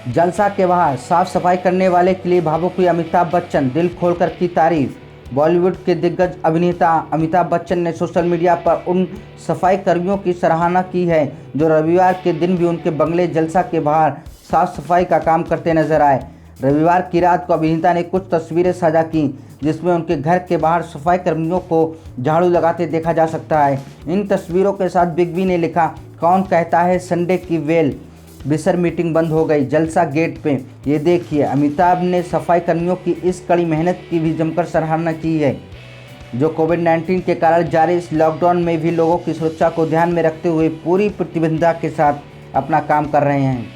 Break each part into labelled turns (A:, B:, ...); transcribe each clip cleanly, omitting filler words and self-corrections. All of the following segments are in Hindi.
A: जलसा के बाहर साफ सफाई करने वाले के लिए भावुक हुए अमिताभ बच्चन, दिल खोलकर की तारीफ। बॉलीवुड के दिग्गज अभिनेता अमिताभ बच्चन ने सोशल मीडिया पर उन सफाई कर्मियों की सराहना की है जो रविवार के दिन भी उनके बंगले जलसा के बाहर साफ सफाई का काम करते नजर आए। रविवार की रात को अभिनेता ने कुछ तस्वीरें साझा की जिसमें उनके घर के बाहर सफाई कर्मियों को झाड़ू लगाते देखा जा सकता है। इन तस्वीरों के साथ बिग बी ने लिखा, कौन कहता है संडे की वेल, बिसर मीटिंग बंद हो गई जलसा गेट पे। ये देखिए, अमिताभ ने सफाई कर्मियों की इस कड़ी मेहनत की भी जमकर सराहना की है जो कोविड-19 के कारण जारी इस लॉकडाउन में भी लोगों की सुरक्षा को ध्यान में रखते हुए पूरी प्रतिबद्धता के साथ अपना काम कर रहे हैं।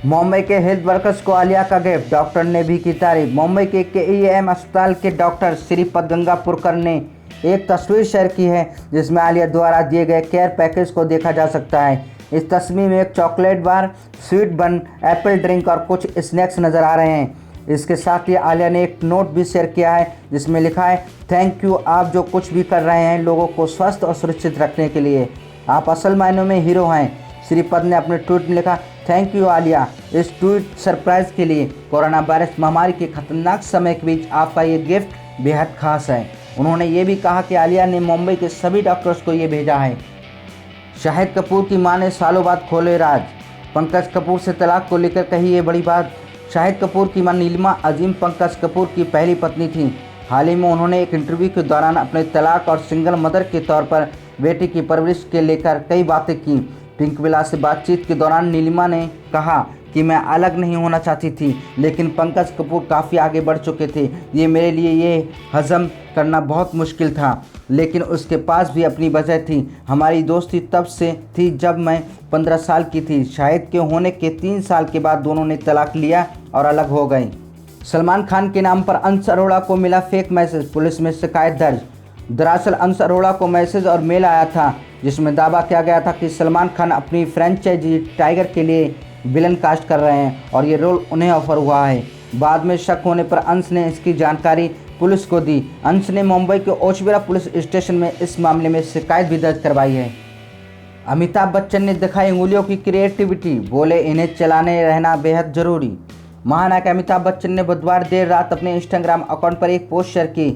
A: मुंबई के हेल्थ वर्कर्स को आलिया का गिफ्ट, डॉक्टर ने भी की तारीफ। मुंबई के KEM अस्पताल के डॉक्टर श्रीपद गंगापुरकर ने एक तस्वीर शेयर की है जिसमें आलिया द्वारा दिए गए केयर पैकेज को देखा जा सकता है। इस तस्वीर में एक चॉकलेट बार, स्वीट बन, एप्पल ड्रिंक और कुछ स्नैक्स नज़र आ रहे हैं। इसके साथ ही आलिया ने एक नोट भी शेयर किया है जिसमें लिखा है, थैंक यू, आप जो कुछ भी कर रहे हैं लोगों को स्वस्थ और सुरक्षित रखने के लिए, आप असल मायनों में हीरो हैं। श्रीपद ने अपने ट्वीट में लिखा, थैंक यू आलिया, इस ट्वीट सरप्राइज के लिए। कोरोना वायरस महामारी के खतरनाक समय के बीच आपका ये गिफ्ट बेहद खास है। उन्होंने ये भी कहा कि आलिया ने मुंबई के सभी डॉक्टर्स को ये भेजा है। शाहिद कपूर की मां ने सालों बाद खोले राज, पंकज कपूर से तलाक को लेकर कही ये बड़ी बात। शाहिद कपूर की मां नीलिमा अजीम पंकज कपूर की पहली पत्नी थी। हाल ही में उन्होंने एक इंटरव्यू के दौरान अपने तलाक और सिंगल मदर के तौर पर बेटी की परवरिश के लेकर कई बातें की। पिंक विला से बातचीत के दौरान नीलिमा ने कहा कि मैं अलग नहीं होना चाहती थी, लेकिन पंकज कपूर काफ़ी आगे बढ़ चुके थे। ये मेरे लिए ये हजम करना बहुत मुश्किल था, लेकिन उसके पास भी अपनी वजह थी। हमारी दोस्ती तब से थी जब मैं 15 साल की थी। शाहिद के होने के 3 साल के बाद दोनों ने तलाक लिया और अलग हो गए। सलमान खान के नाम पर अंश अरोड़ा को मिला फेक मैसेज, पुलिस में शिकायत दर्ज। दरअसल अंश अरोड़ा को मैसेज और मेल आया था जिसमें दावा किया गया था कि सलमान खान अपनी फ्रेंचाइजी टाइगर के लिए विलन कास्ट कर रहे हैं और ये रोल उन्हें ऑफर हुआ है। बाद में शक होने पर अंश ने इसकी जानकारी पुलिस को दी। अंश ने मुंबई के ओचवेरा पुलिस स्टेशन में इस मामले में शिकायत भी दर्ज करवाई है। अमिताभ बच्चन ने दिखाई उंगलियों की क्रिएटिविटी, बोले इन्हें चलाने रहना बेहद जरूरी। महानायक अमिताभ बच्चन ने बुधवार देर रात अपने इंस्टाग्राम अकाउंट पर एक पोस्ट शेयर की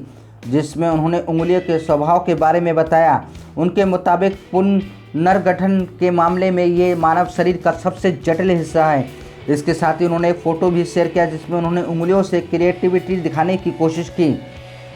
A: जिसमें उन्होंने उंगलियों के स्वभाव के बारे में बताया। उनके मुताबिक पुनर्गठन के मामले में ये मानव शरीर का सबसे जटिल हिस्सा है। इसके साथ ही उन्होंने एक फ़ोटो भी शेयर किया जिसमें उन्होंने उंगलियों से क्रिएटिविटी दिखाने की कोशिश की।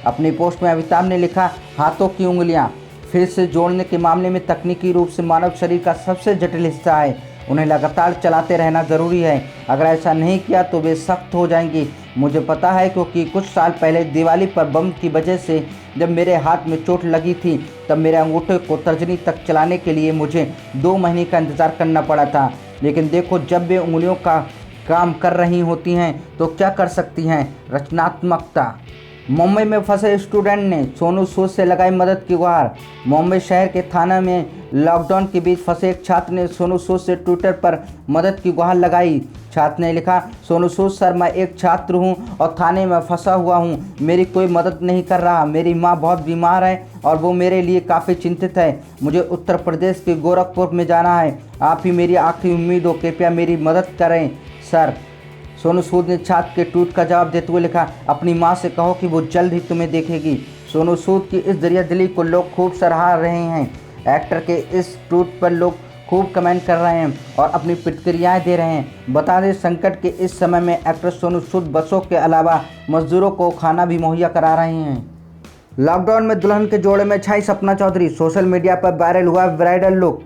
A: अपनी पोस्ट में अमिताभ ने लिखा, हाथों की उंगलियां फिर से जोड़ने के मामले में तकनीकी रूप से मानव शरीर का सबसे जटिल हिस्सा है। उन्हें लगातार चलाते रहना ज़रूरी है। अगर ऐसा नहीं किया तो वे सख्त हो जाएंगी। मुझे पता है क्योंकि कुछ साल पहले दिवाली पर बम की वजह से जब मेरे हाथ में चोट लगी थी तब मेरे अंगूठे को तर्जनी तक चलाने के लिए मुझे 2 महीने का इंतज़ार करना पड़ा था। लेकिन देखो, जब वे उंगलियों का काम कर रही होती हैं तो क्या कर सकती हैं, रचनात्मकता। मुंबई में फंसे स्टूडेंट ने सोनू सूद से लगाई मदद की गुहार। मुंबई शहर के थाना में लॉकडाउन के बीच फंसे एक छात्र ने सोनू सूद से ट्विटर पर मदद की गुहार लगाई। छात्र ने लिखा, सोनू सूद सर, मैं एक छात्र हूं और थाने में फंसा हुआ हूं। मेरी कोई मदद नहीं कर रहा। मेरी मां बहुत बीमार है और वो मेरे लिए काफ़ी चिंतित है। मुझे उत्तर प्रदेश के गोरखपुर में जाना है। आप ही मेरी आखिरी उम्मीद हो, कृपया मेरी मदद करें सर। सोनू सूद ने छात्र के ट्वीट का जवाब देते हुए लिखा, अपनी मां से कहो कि वो जल्द ही तुम्हें देखेगी। सोनू सूद की इस दरिया दिली को लोग खूब सराह रहे हैं। एक्टर के इस ट्वीट पर लोग खूब कमेंट कर रहे हैं और अपनी प्रतिक्रियाएं दे रहे हैं। बता दें, संकट के इस समय में एक्टर सोनू सूद बसों के अलावा मजदूरों को खाना भी मुहैया करा रहे हैं। लॉकडाउन में दुल्हन के जोड़े में छाई सपना चौधरी, सोशल मीडिया पर वायरल हुआ ब्राइडल लुक।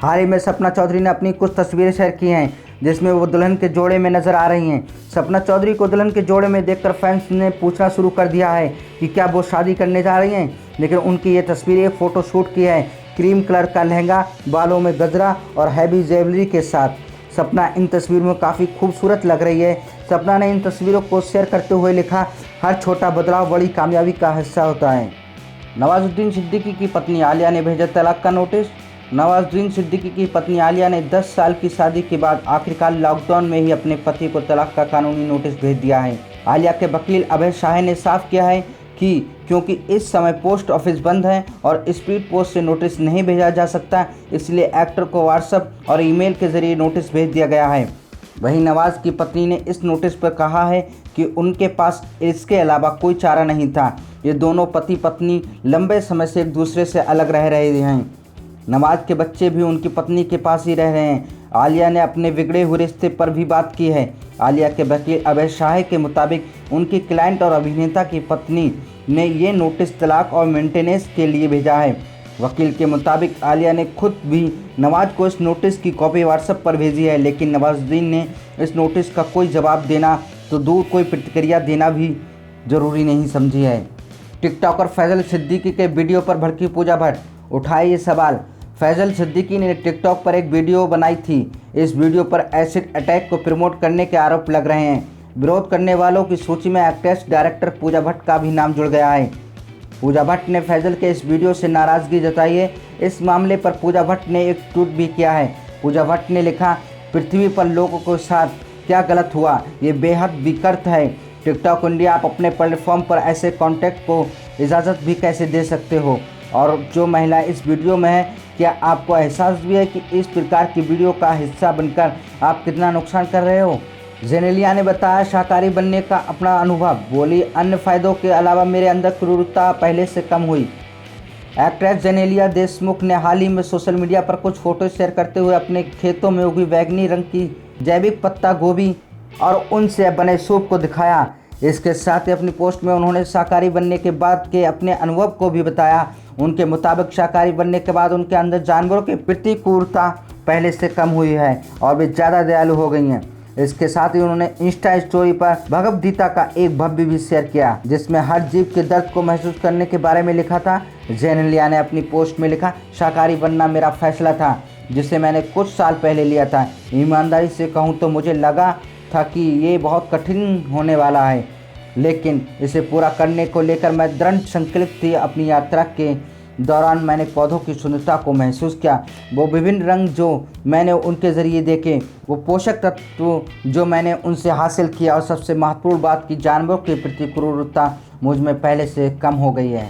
A: हाल ही में सपना चौधरी ने अपनी कुछ तस्वीरें शेयर की हैं जिसमें वो दुल्हन के जोड़े में नजर आ रही हैं। सपना चौधरी को दुल्हन के जोड़े में देखकर फैंस ने पूछना शुरू कर दिया है कि क्या वो शादी करने जा रही हैं, लेकिन उनकी ये तस्वीर एक फ़ोटो शूट की है, क्रीम कलर का लहंगा, बालों में गजरा और हैवी ज्वेलरी के साथ। सपना इन तस्वीरों में काफ़ी खूबसूरत लग रही है। सपना ने इन तस्वीरों को शेयर करते हुए लिखा, हर छोटा बदलाव बड़ी कामयाबी का हिस्सा होता है। नवाजुद्दीन सिद्दीकी की पत्नी आलिया ने भेजा तलाक का नोटिस। नवाजुद्दीन सिद्दीकी की पत्नी आलिया ने 10 साल की शादी के बाद आखिरकार लॉकडाउन में ही अपने पति को तलाक का कानूनी नोटिस भेज दिया है। आलिया के वकील अभय शाह ने साफ किया है कि क्योंकि इस समय पोस्ट ऑफिस बंद है और स्पीड पोस्ट से नोटिस नहीं भेजा जा सकता, इसलिए एक्टर को व्हाट्सएप और ईमेल के जरिए नोटिस भेज दिया गया है। वहीं नवाज की पत्नी ने इस नोटिस पर कहा है कि उनके पास इसके अलावा कोई चारा नहीं था। ये दोनों पति पत्नी लंबे समय से एक दूसरे से अलग रह रहे हैं। नवाज के बच्चे भी उनकी पत्नी के पास ही रह रहे हैं। आलिया ने अपने बिगड़े हुए रिश्ते पर भी बात की है। आलिया के वकील अभय शाह के मुताबिक उनकी क्लाइंट और अभिनेता की पत्नी ने ये नोटिस तलाक और मेंटेनेंस के लिए भेजा है। वकील के मुताबिक आलिया ने खुद भी नवाज को इस नोटिस की कॉपी व्हाट्सएप पर भेजी है, लेकिन नवाजुद्दीन ने इस नोटिस का कोई जवाब देना तो दूर कोई प्रतिक्रिया देना भी ज़रूरी नहीं समझी है। टिकटॉकर फैजल सिद्दीकी के वीडियो पर भड़की पूजा भट्ट, उठाए ये सवाल। फैजल सिद्दीकी ने टिकटॉक पर एक वीडियो बनाई थी। इस वीडियो पर एसिड अटैक को प्रमोट करने के आरोप लग रहे हैं। विरोध करने वालों की सूची में एक्ट्रेस डायरेक्टर पूजा भट्ट का भी नाम जुड़ गया है। पूजा भट्ट ने फैजल के इस वीडियो से नाराज़गी जताई है। इस मामले पर पूजा भट्ट ने एक ट्वीट भी किया है। पूजा भट्ट ने लिखा, पृथ्वी पर लोगों के साथ क्या गलत हुआ, ये बेहद विकृत है। टिकटॉक इंडिया, आप अपने प्लेटफॉर्म पर ऐसे कंटेंट को इजाज़त भी कैसे दे सकते हो? और जो महिला इस वीडियो में है, क्या आपको एहसास भी है कि इस प्रकार की वीडियो का हिस्सा बनकर आप कितना नुकसान कर रहे हो? जेनेलिया ने बताया शाकाहारी बनने का अपना अनुभव। बोली, अन्य फ़ायदों के अलावा मेरे अंदर क्रूरता पहले से कम हुई। एक्ट्रेस जेनेलिया देशमुख ने हाल ही में सोशल मीडिया पर कुछ फोटो शेयर करते हुए अपने खेतों में उगी बैंगनी रंग की जैविक पत्ता गोभी और उनसे बने सूप को दिखाया। इसके साथ ही अपनी पोस्ट में उन्होंने शाकाहारी बनने के बाद के अपने अनुभव को भी बताया। उनके मुताबिक शाकाहारी बनने के बाद उनके अंदर जानवरों के प्रति क्रूरता पहले से कम हुई है और वे ज़्यादा दयालु हो गई हैं। इसके साथ ही उन्होंने इंस्टा स्टोरी पर भगवद गीता का एक भव्य भी शेयर किया, जिसमें हर जीव के दर्द को महसूस करने के बारे में लिखा था। जेनेलिया ने अपनी पोस्ट में लिखा, शाकाहारी बनना मेरा फैसला था जिसे मैंने कुछ साल पहले लिया था। ईमानदारी से कहूँ तो मुझे लगा था कि ये बहुत कठिन होने वाला है, लेकिन इसे पूरा करने को लेकर मैं दृढ़ संकल्पित थी। अपनी यात्रा के दौरान मैंने पौधों की सुंदरता को महसूस किया, वो विभिन्न रंग जो मैंने उनके ज़रिए देखे, वो पोषक तत्व जो मैंने उनसे हासिल किया और सबसे महत्वपूर्ण बात कि जानवरों के प्रति क्रूरता मुझ में पहले से कम हो गई है।